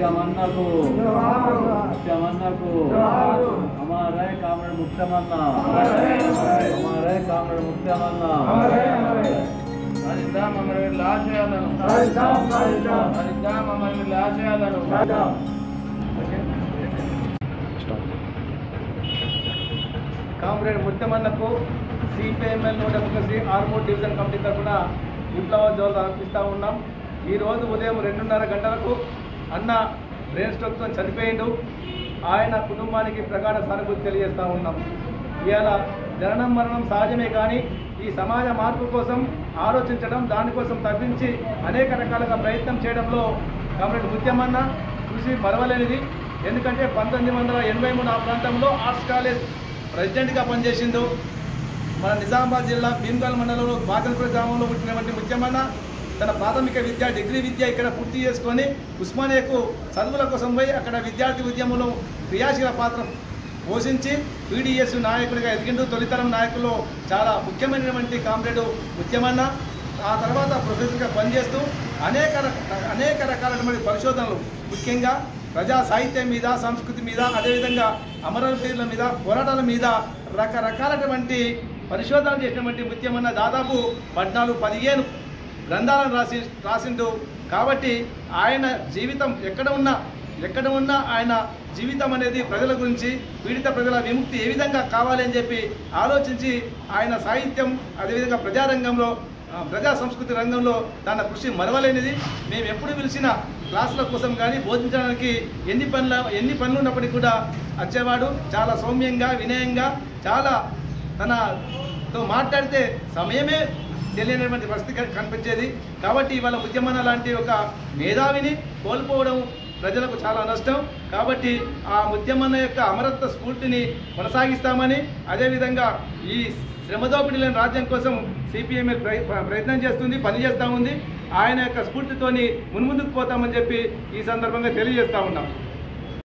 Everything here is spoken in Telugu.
मुत्यामन्ना को अमर है कामरेड मुत्यामन्ना, अमर है कामरेड मुत्यामन्ना। हरिदाम अमरवीर लाशयाలను हरिदाम अमरवीर लाशयाలను కామ్రేడ్ ముత్యమన్నకు CPI ML democracy Armoor division committee తరఫున విప్లవ జోలు అర్పిస్తూ ఉన్నాం. ఈరోజు ఉదయం 2:30 గంటలకు అన్న బ్రెయిన్ స్ట్రోక్తో చనిపోయిండు. ఆయన కుటుంబానికి ప్రగాఢ సానుభూతి తెలియజేస్తూ ఉన్నాం. ఇవాళ జననం మరణం సహజమే, కానీ ఈ సమాజ మార్పు కోసం ఆలోచించడం, దానికోసం తప్పించి అనేక రకాలుగా ప్రయత్నం చేయడంలో కామ్రేడ్ ముత్యమన్న కృషి మరవలేనిది. ఎందుకంటే 1983 ఆ ప్రాంతంలో ఆర్ట్స్ కాలేజ్ ప్రెసిడెంట్గా పనిచేసిండు. మన నిజామాబాద్ జిల్లా భీమ్గల్ మండలంలో బాగల్పూర్ గ్రామంలో పుట్టినటువంటి ముత్యమన్న తన ప్రాథమిక విద్య, డిగ్రీ విద్య ఇక్కడ పూర్తి చేసుకొని ఉస్మానియాకు చదువుల కోసం పోయి అక్కడ విద్యార్థి ఉద్యమంలో క్రియాశీల పాత్ర పోషించి పీడీఎస్ నాయకుడిగా ఎదిగిండు. తొలితరం నాయకుల్లో చాలా ముఖ్యమైనటువంటి కామ్రేడు ముత్యమన్న. ఆ తర్వాత ప్రొఫెసర్గా పనిచేస్తూ అనేక రకాలైనటువంటి పరిశోధనలు, ముఖ్యంగా ప్రజా సాహిత్యం మీద, సంస్కృతి మీద, అదేవిధంగా అమరవీరుల మీద, పోరాటాల మీద రకరకాలటువంటి పరిశోధనలు చేసినటువంటి ముత్యమన్న దాదాపు 14-15 గ్రంథాలను రాసిండు. కాబట్టి ఆయన జీవితం ఎక్కడ ఉన్నా ఆయన జీవితం అనేది ప్రజల గురించి, పీడిత ప్రజల విముక్తి ఏ విధంగా కావాలి అని చెప్పి ఆలోచించి ఆయన సాహిత్యం, అదేవిధంగా ప్రజారంగంలో, ప్రజా సంస్కృతి రంగంలో తన కృషి మరవలేనిది. మేము ఎప్పుడు పిలిచిన క్లాసుల కోసం కానీ బోధించడానికి ఎన్ని పనులు ఉన్నప్పటికీ కూడా వచ్చేవాడు. చాలా సౌమ్యంగా, వినయంగా, చాలా తనతో మాట్లాడితే సమయమే తెలియనటువంటి పరిస్థితి కనిపించేది. కాబట్టి ఇవాళ ముత్యమన్న లాంటి ఒక మేధావిని కోల్పోవడం ప్రజలకు చాలా నష్టం. కాబట్టి ఆ ముత్యమన్న యొక్క అమరత్వ స్ఫూర్తిని కొనసాగిస్తామని, అదేవిధంగా ఈ శ్రమదోపిడీ లేని రాజ్యం కోసం సిపిఎంఎల్ ప్రయత్నం చేస్తుంది, పనిచేస్తూ ఉంది. ఆయన యొక్క స్ఫూర్తితోని మున్ముందుకు పోతామని చెప్పి ఈ సందర్భంగా తెలియజేస్తూ ఉన్నాం.